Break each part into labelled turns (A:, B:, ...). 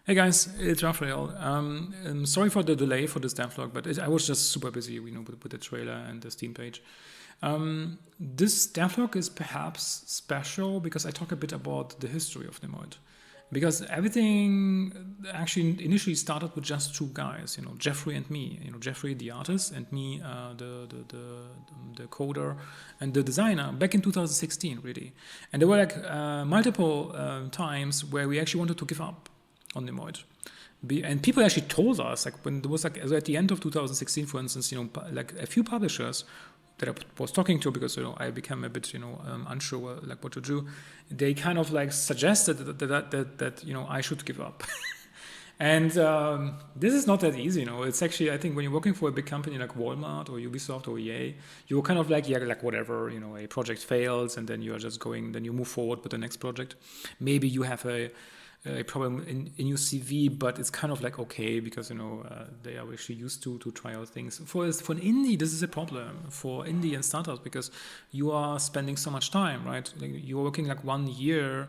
A: Hey guys, it's Raphael. Sorry for the delay for this devlog, but I was just super busy, with the trailer and the Steam page. This devlog is perhaps special because I talk a bit about the history of Nimoyd. Because everything actually initially started with just two guys, Jeffrey and me. Jeffrey the artist and me, the coder and the designer, back in 2016, really. And there were multiple times where we actually wanted to give up on Nimoyd. And people actually told us, when there was at the end of 2016, for instance, a few publishers that I was talking to, because I became a bit unsure what to do. They kind of suggested that I should give up. And this is not that easy. It's actually, I think, when you're working for a big company like Walmart or Ubisoft or EA, you're kind of whatever, a project fails and then you're just going, then you move forward with the next project. Maybe you have a problem in your CV, but it's kind of okay, because they are actually used to try out things. For an indie, this is a problem for indie and startups, because you are spending so much time, right? You're working 1 year,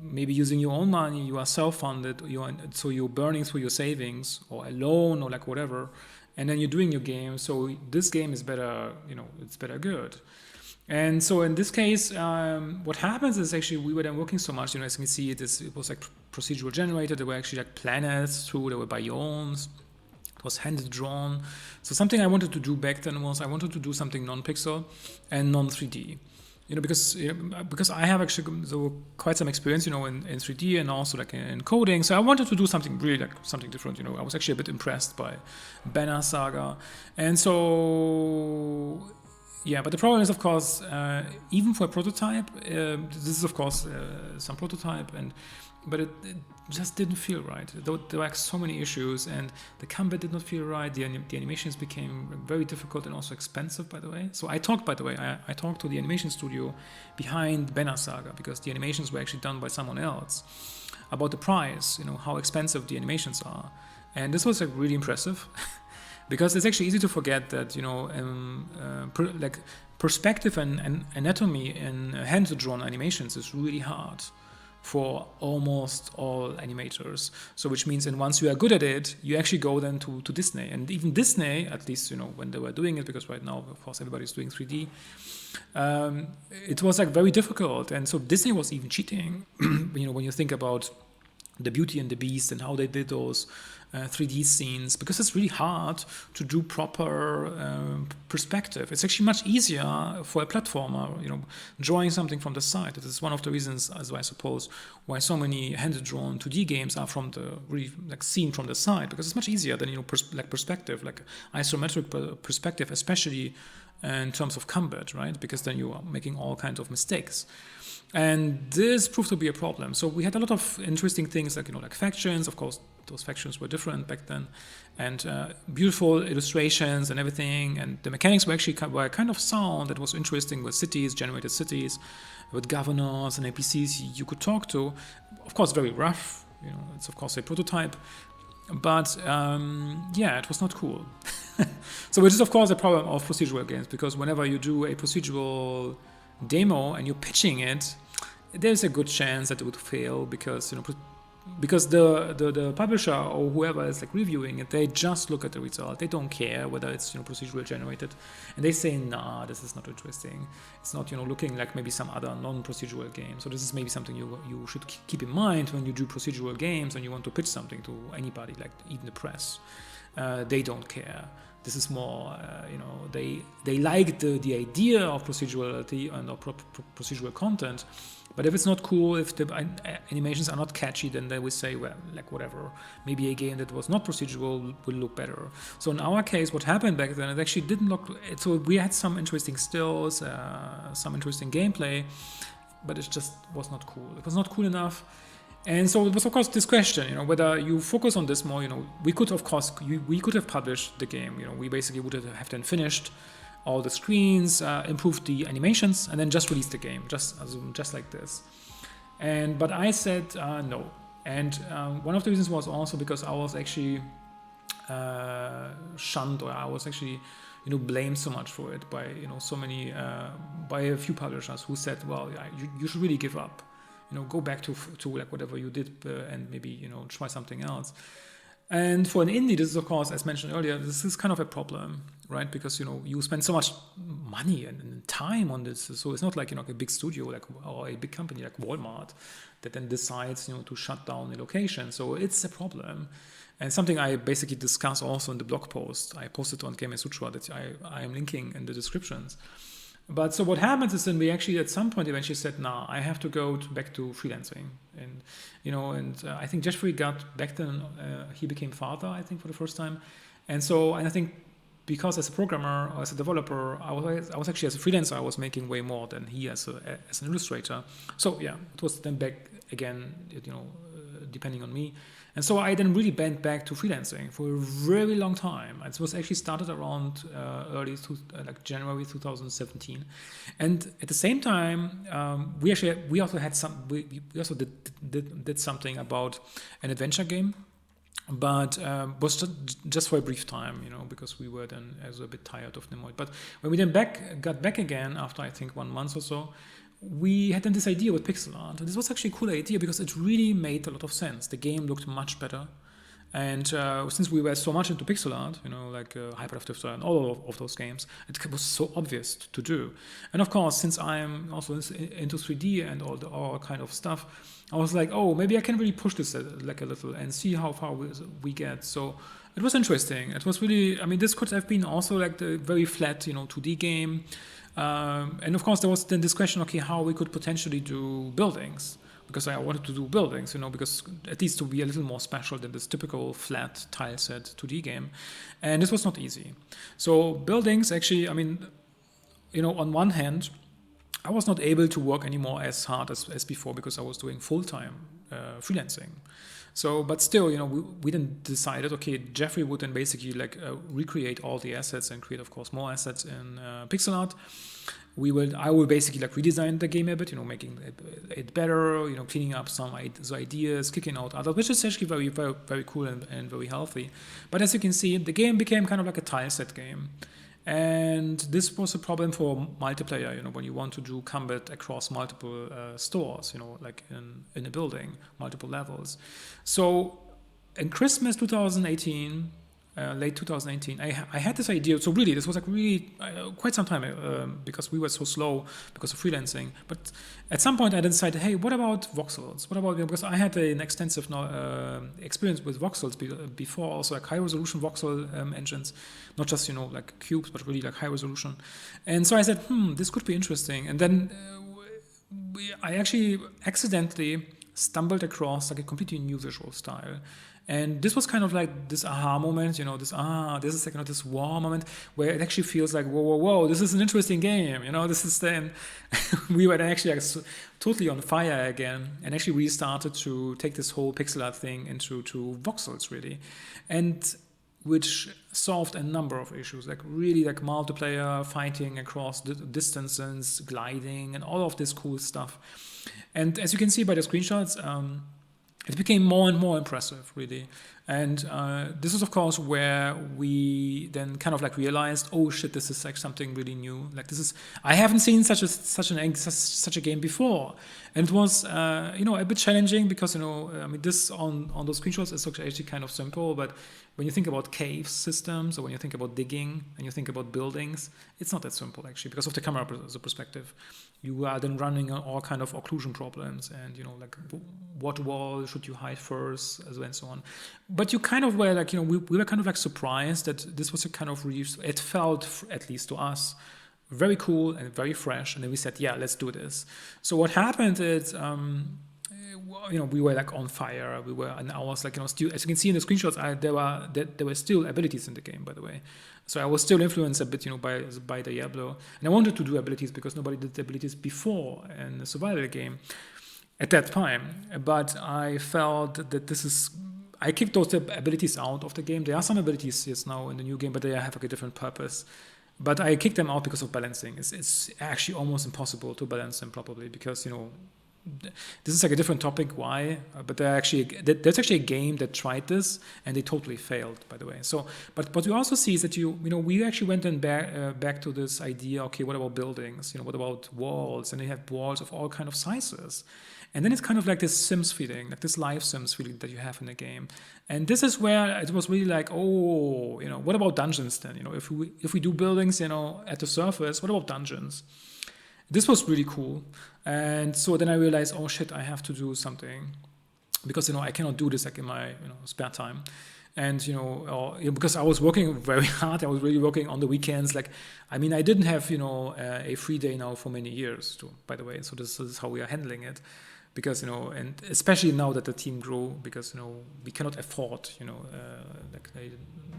A: maybe using your own money, you are self-funded, so you're burning through your savings or a loan or whatever, and then you're doing your game. So this game is better, it's better good. And so in this case, what happens is actually we were then working so much, as you can see, it was procedural generated. There were actually planets too, there were biomes, it was hand drawn. So something I wanted to do back then was I wanted to do something non-pixel and non-3D. Because I have actually quite some experience, in 3D and also in coding. So I wanted to do something really something different. I was actually a bit impressed by Banner Saga. And so, yeah, but the problem is, of course, even for a prototype, this is, of course, some prototype, but it just didn't feel right. There were so many issues, and the combat did not feel right. The animations became very difficult and also expensive, by the way. So I talked to the animation studio behind Banner Saga, because the animations were actually done by someone else, about the price, how expensive the animations are. And this was really impressive. Because it's actually easy to forget that perspective and anatomy in hand-drawn animations is really hard for almost all animators. So which means, and once you are good at it, you actually go then to Disney. And even Disney, at least when they were doing it, because right now, of course, everybody's doing 3D, it was very difficult. And so Disney was even cheating. When you think about the Beauty and the Beast and how they did those 3D scenes, because it's really hard to do proper perspective. It's actually much easier for a platformer, drawing something from the side. This is one of the reasons, as I suppose, why so many hand-drawn 2D games are from the really seen from the side, because it's much easier than perspective, isometric perspective, especially in terms of combat, right? Because then you are making all kinds of mistakes. And this proved to be a problem. So we had a lot of interesting things like factions. Of course, those factions were different back then, and beautiful illustrations and everything. And the mechanics were kind of sound. That was interesting, with cities, generated cities, with governors and NPCs you could talk to. Of course, very rough. It's of course a prototype, but it was not cool. So which is of course a problem of procedural games, because whenever you do a procedural demo and you're pitching it, there's a good chance that it would fail, because the publisher or whoever is reviewing it, they just look at the result. They don't care whether it's procedural generated, and they say, nah, this is not interesting. It's not looking like maybe some other non-procedural game. So this is maybe something you should keep in mind when you do procedural games and you want to pitch something to anybody, even the press. They don't care. This is more, they like the idea of procedurality and procedural content, but if it's not cool, if the animations are not catchy, then they will say, well, whatever, maybe a game that was not procedural will look better. So in our case, what happened back then, it actually didn't look, so we had some interesting stills, some interesting gameplay, but it just was not cool. It was not cool enough. And so it was, of course, this question, whether you focus on this more, we could, of course, we could have published the game, we basically would have then finished all the screens, improved the animations, and then just released the game, just like this. But I said no. And one of the reasons was also because I was actually shunned, or I was actually, blamed so much for it by, so many, by a few publishers who said, well, yeah, you should really give up. go back to like whatever you did and maybe try something else. And for an indie, this is, of course, as mentioned earlier, this is kind of a problem, right? Because you spend so much money and time on this, so it's not like a big studio or a big company like Walmart that then decides to shut down a location. So it's a problem, and something I basically discuss also in the blog post I posted on Gamasutra that I am linking in the descriptions. But so what happens is then we actually at some point eventually said, nah, I have to go back to freelancing. And, I think Jeffrey got back then, he became father, I think, for the first time. And I think because as a programmer or as a developer, I was actually as a freelancer, I was making way more than he as an illustrator. So yeah, it was then back again, depending on me. And so I then really went back to freelancing for a very long time. It was actually started around like January 2017, and at the same time, we also did something about an adventure game, but was just for a brief time, because we were then a bit tired of Nimoyd. But when we then got back again after I think 1 month or so, we had then this idea with pixel art. And this was actually a cool idea because it really made a lot of sense. The game looked much better. And since we were so much into pixel art, like Hyperlight Drifter and all of those games, it was so obvious to do. And of course, since I'm also into 3D and all kind of stuff, I was like, oh, maybe I can really push this like a little and see how far we get. So it was interesting. It was really, this could have been also like the very flat, 2D game. And of course, there was then this question, okay, how we could potentially do buildings, because I wanted to do buildings, because at least to be a little more special than this typical flat tile set 2D game. And this was not easy. So buildings actually, on one hand, I was not able to work anymore as hard as before because I was doing full-time freelancing. So, but still, we then decided, okay, Jeffrey would then basically recreate all the assets and create, of course, more assets in pixel art. I will basically redesign the game a bit, making it better, cleaning up some ideas, kicking out others, which is actually very, very, very cool and very healthy. But as you can see, the game became kind of like a tile set game. And this was a problem for multiplayer, when you want to do combat across multiple stores, like in a building, multiple levels. So in Christmas 2018, late 2018, I had this idea. So really, this was quite some time because we were so slow because of freelancing. But at some point, I decided, hey, what about voxels? Because I had an extensive experience with voxels before, also like high resolution voxel engines, not just like cubes, but really like high resolution. And so I said, this could be interesting. And then I actually accidentally stumbled across like a completely new visual style. And this was kind of like this aha moment, this is like this wow moment where it actually feels like, whoa, this is an interesting game, this is then, we were actually totally on fire again, and actually we started to take this whole pixel art thing into voxels really, and which solved a number of issues, like really like multiplayer, fighting across distances, gliding, and all of this cool stuff. And as you can see by the screenshots, it became more and more impressive, really. And this is, of course, where we then kind of realized, oh shit, this is like something really new. Like I haven't seen such a game before. And it was, a bit challenging because, this on those screenshots is actually kind of simple, but when you think about cave systems or when you think about digging and you think about buildings, it's not that simple actually because of the camera perspective. You are then running on all kind of occlusion problems and, what wall should you hide first and so on. But you kind of were we were kind of surprised that this was a kind of it felt, at least to us, very cool and very fresh. And then we said, yeah, let's do this. So what happened is, we were on fire. We were, and I was still, as you can see in the screenshots, there were still abilities in the game, by the way. So I was still influenced a bit, by Diablo, and I wanted to do abilities because nobody did abilities before in a survival game at that time. But I felt that I kicked those abilities out of the game. There are some abilities yes now in the new game, but they have a different purpose. But I kicked them out because of balancing. It's actually almost impossible to balance them properly because this is a different topic. Why? But there's actually a game that tried this and they totally failed, by the way. So, but what you also see is that we actually went then back to this idea. Okay, what about buildings? What about walls? And they have walls of all kind of sizes. And then it's kind of like this Sims feeling, like this live Sims feeling that you have in the game. And this is where it was really like, oh, what about dungeons then? If we do buildings, at the surface, what about dungeons? This was really cool. And so then I realized, oh shit, I have to do something, because I cannot do this like in my spare time. And because I was working very hard, I was really working on the weekends. Like, I didn't have a free day now for many years too, by the way. So this is how we are handling it, because and especially now that the team grew, because we cannot afford like a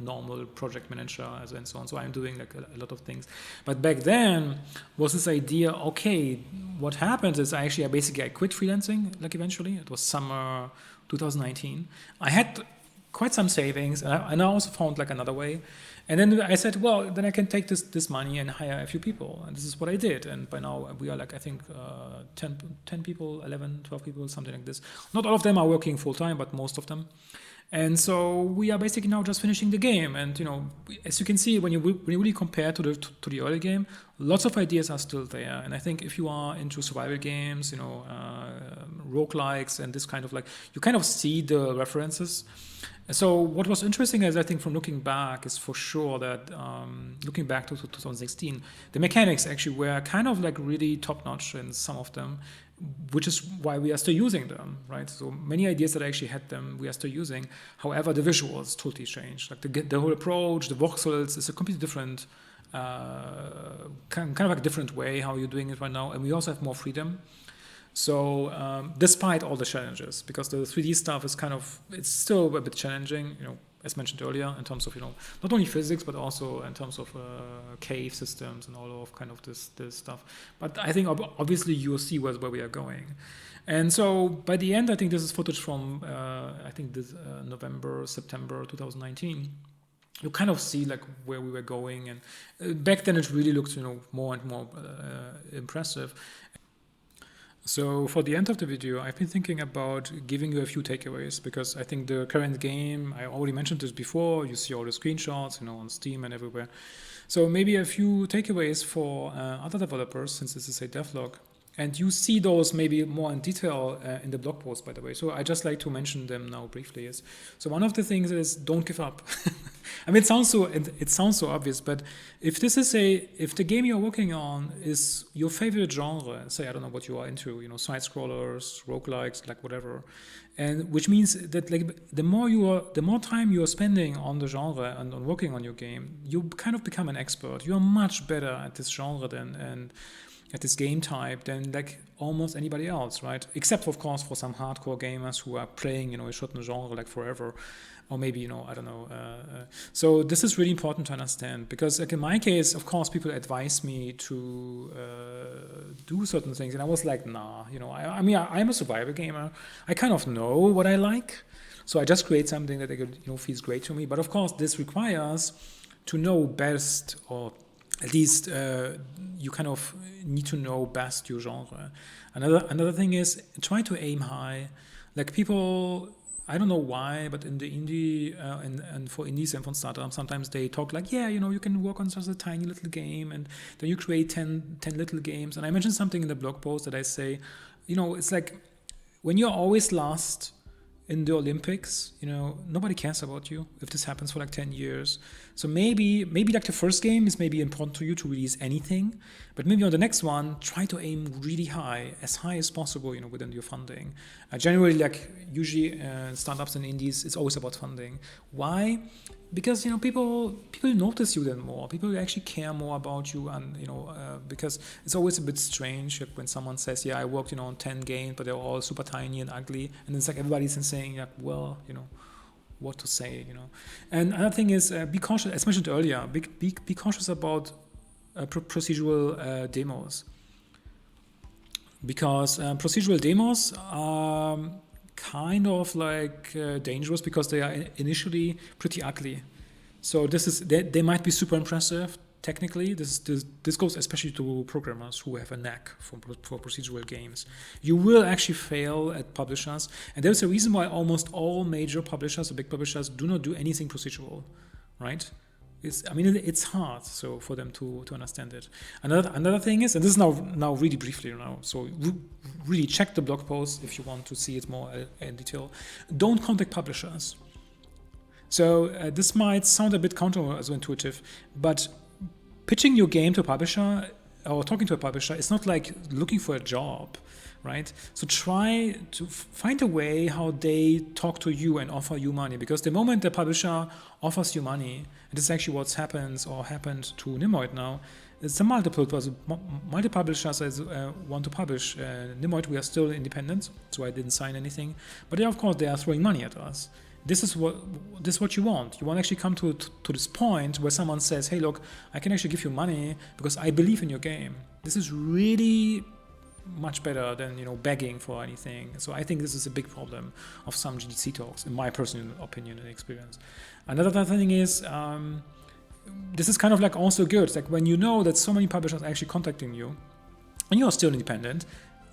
A: normal project manager and so on. So I'm doing like a lot of things. But back then was this idea, okay, what happened is I quit freelancing. Like eventually, it was summer 2019. I had quite some savings, and I also found like another way. And then I said, well, then I can take this money and hire a few people. And this is what I did. And by now we are like, I think 10 people, 11, 12 people, something like this. Not all of them are working full time, but most of them. And so we are basically now just finishing the game. And as you can see, when you really compare to the early game, lots of ideas are still there. And I think if you are into survival games, roguelikes and this kind of like, you kind of see the references. So what was interesting is, I think, from looking back, is for sure that looking back to 2016, the mechanics actually were kind of like really top notch in some of them, which is why we are still using them, right? So many ideas that I actually had them, we are still using. However, the visuals totally changed. Like the whole approach, the voxels is a completely different, kind of like a different way how you're doing it right now. And we also have more freedom. So despite all the challenges, because the 3D stuff is it's still a bit challenging, as mentioned earlier, in terms of, not only physics, but also in terms of cave systems and all of kind of this stuff. But I think obviously you'll see where we are going. And so by the end, I think this is footage from, I think this November, September 2019. You kind of see like where we were going. And back then it really looked, more and more impressive. So for the end of the video, I've been thinking about giving you a few takeaways, because I think the current game, I already mentioned this before, you see all the screenshots, on Steam and everywhere. So maybe a few takeaways for other developers, since this is a devlog. And you see those maybe more in detail in the blog post, by the way. So I just like to mention them now briefly. So one of the things is, don't give up. it sounds so obvious, but if the game you're working on is your favorite genre, say I don't know what you are into, side scrollers, roguelikes, like whatever, and which means that like the more time you are spending on the genre and on working on your game, you kind of become an expert. You are much better at this genre and at this game type than like almost anybody else, right? Except of course for some hardcore gamers who are playing, a certain genre like forever, or maybe, I don't know. So this is really important to understand, because like in my case, of course, people advise me to do certain things, and I was like, nah, I'm a survival gamer. I kind of know what I like, so I just create something that feels great to me. But of course, this requires to know best, or at least you kind of need to know best your genre. Another thing is, try to aim high. Like people, I don't know why, but in the indie and for indies and for startups, sometimes they talk like, yeah, you can work on just a tiny little game, and then you create 10 little games. And I mentioned something in the blog post that I say, it's like when you're always last in the Olympics, nobody cares about you if this happens for like 10 years. So maybe like the first game is maybe important to you to release anything, but maybe on the next one, try to aim really high, as high as possible, within your funding. Generally, like usually startups and indies, it's always about funding. Why? Because people notice you then more. People actually care more about you, and because it's always a bit strange when someone says, "Yeah, I worked on 10 games, but they're all super tiny and ugly," and it's like everybody's saying, like, "Well, what to say?" And another thing is, be cautious. As mentioned earlier, be cautious about procedural demos, because procedural demos are kind of like dangerous, because they are initially pretty ugly. So they might be super impressive technically. This goes especially to programmers who have a knack for procedural games. You will actually fail at publishers, and there's a reason why almost all major publishers or big publishers do not do anything procedural, right? it's hard so for them to understand it. Another thing is, and this is now really briefly now, so really check the blog post if you want to see it more in detail. Don't contact publishers. So this might sound a bit counterintuitive, but pitching your game to a publisher or talking to a publisher is not like looking for a job, right? So try to find a way how they talk to you and offer you money, because the moment the publisher offers you money, and this is actually what's happened to Nimoyd now, it's a multiple publishers want to publish. Nimoyd, we are still independent, so I didn't sign anything, but of course they are throwing money at us. This is what you want. You want to actually come to this point where someone says, hey, look, I can actually give you money because I believe in your game. This is really much better than begging for anything. So I think this is a big problem of some GDC talks, in my personal opinion and experience. Another thing is, this is kind of like also good. It's like when you know that so many publishers are actually contacting you and you're still independent,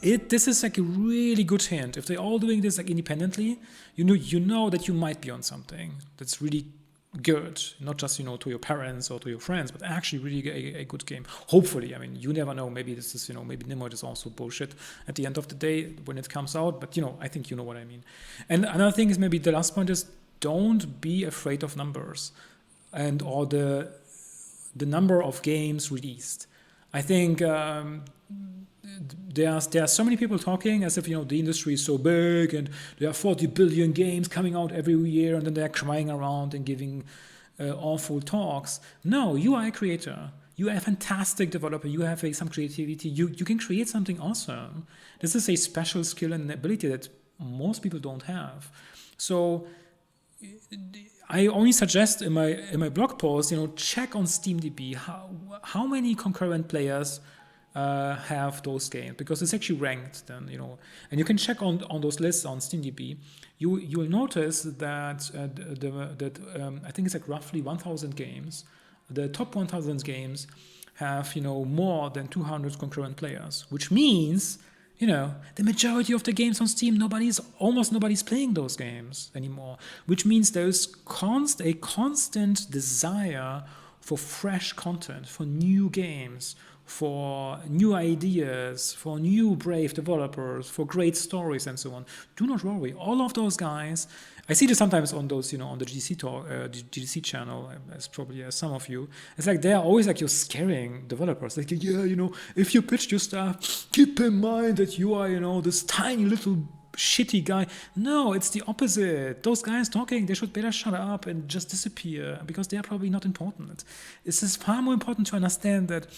A: this is like a really good hint. If they're all doing this like independently, you know that you might be on something that's really good, not just to your parents or to your friends, but actually really a good game. Hopefully, I mean, you never know. Maybe this is maybe Nimoyd is also bullshit at the end of the day when it comes out. But I think you know what I mean. And another thing is, maybe the last point is, don't be afraid of numbers or the number of games released. I think. There are so many people talking as if the industry is so big and there are 40 billion games coming out every year, and then they're crying around and giving awful talks. No, you are a creator. You are a fantastic developer. You have some creativity. You can create something awesome. This is a special skill and ability that most people don't have. So I only suggest in my blog post, check on SteamDB how many concurrent players have those games, because it's actually ranked then, and you can check on those lists on SteamDB. You will notice that I think it's like roughly 1,000 games. The top 1,000 games have more than 200 concurrent players, which means the majority of the games on Steam, almost nobody's playing those games anymore, which means there's a constant desire for fresh content, for new games, for new ideas, for new brave developers, for great stories and so on. Do not worry. All of those guys, I see this sometimes on those, on the GDC channel, as probably as some of you. It's like they're always like you're scaring developers. Like, if you pitch your stuff, keep in mind that you are, this tiny little shitty guy. No, it's the opposite. Those guys talking, they should better shut up and just disappear, because they are probably not important. This is far more important to understand that,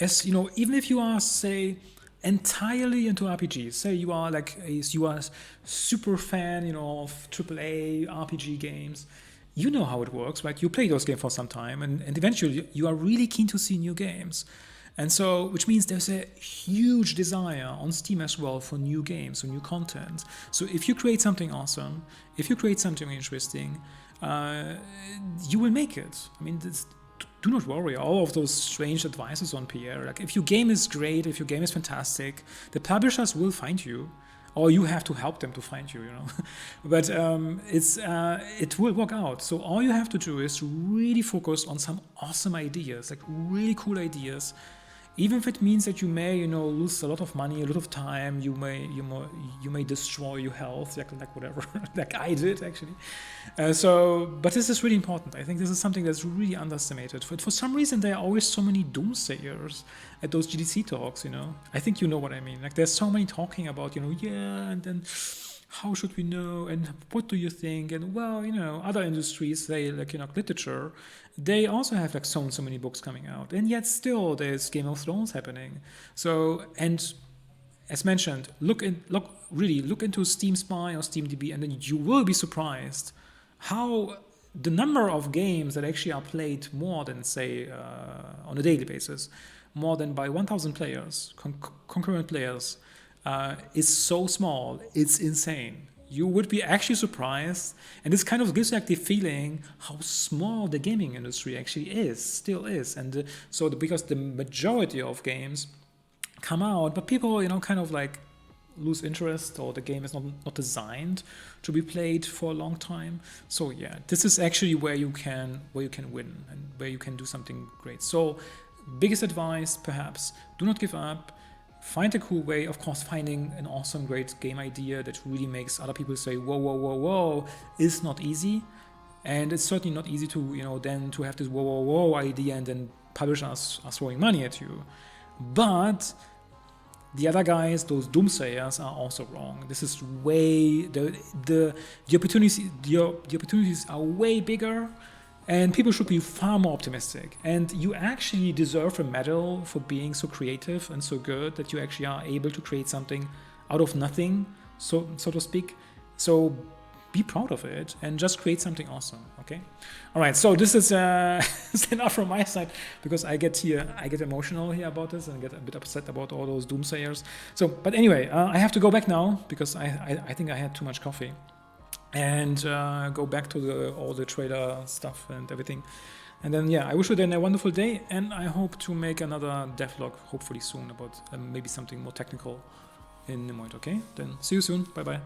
A: as even if you are, say, entirely into RPGs, say you are a super fan, of AAA RPG games, you know how it works, right? You play those games for some time, and eventually you are really keen to see new games. And so, which means there's a huge desire on Steam as well for new games, for new content. So if you create something awesome, if you create something interesting, you will make it. I mean, do not worry, all of those strange advices on PR. Like, if your game is great, if your game is fantastic, the publishers will find you, or you have to help them to find you, But it will work out. So all you have to do is really focus on some awesome ideas, like really cool ideas. Even if it means that you may, lose a lot of money, a lot of time, you may destroy your health, like whatever, like I did actually. But this is really important. I think this is something that's really underestimated. For some reason, there are always so many doomsayers at those GDC talks. I think you know what I mean. Like, there's so many talking about, and then how should we know, and what do you think? And well, other industries, say like literature, they also have like so many books coming out, and yet still there's Game of Thrones happening. So, and as mentioned, look into Steam Spy or SteamDB, and then you will be surprised how the number of games that actually are played more than, say, on a daily basis, more than by 1,000 players, concurrent players, is so small. It's insane. You would be actually surprised, and this kind of gives like the feeling how small the gaming industry actually still is, and because the majority of games come out, but people kind of like lose interest, or the game is not designed to be played for a long time. So yeah, this is actually where you can win and where you can do something great. So biggest advice, perhaps, do not give up. Find a cool way. Of course, finding an awesome, great game idea that really makes other people say, whoa, whoa, whoa, whoa, is not easy. And it's certainly not easy to, then to have this whoa, whoa, whoa idea and then publishers are throwing money at you. But the other guys, those doomsayers, are also wrong. This is way, the opportunities are way bigger, and people should be far more optimistic. And you actually deserve a medal for being so creative and so good that you actually are able to create something out of nothing, so to speak. So be proud of it and just create something awesome. Okay. All right. So this is enough from my side, because I get emotional here about this and get a bit upset about all those doomsayers. So, but anyway, I have to go back now because I think I had too much coffee, and go back to all the trailer stuff and everything. And then, yeah, I wish you then a wonderful day, and I hope to make another devlog hopefully soon about maybe something more technical in Nimoyd. Okay. Then see you soon. Bye bye.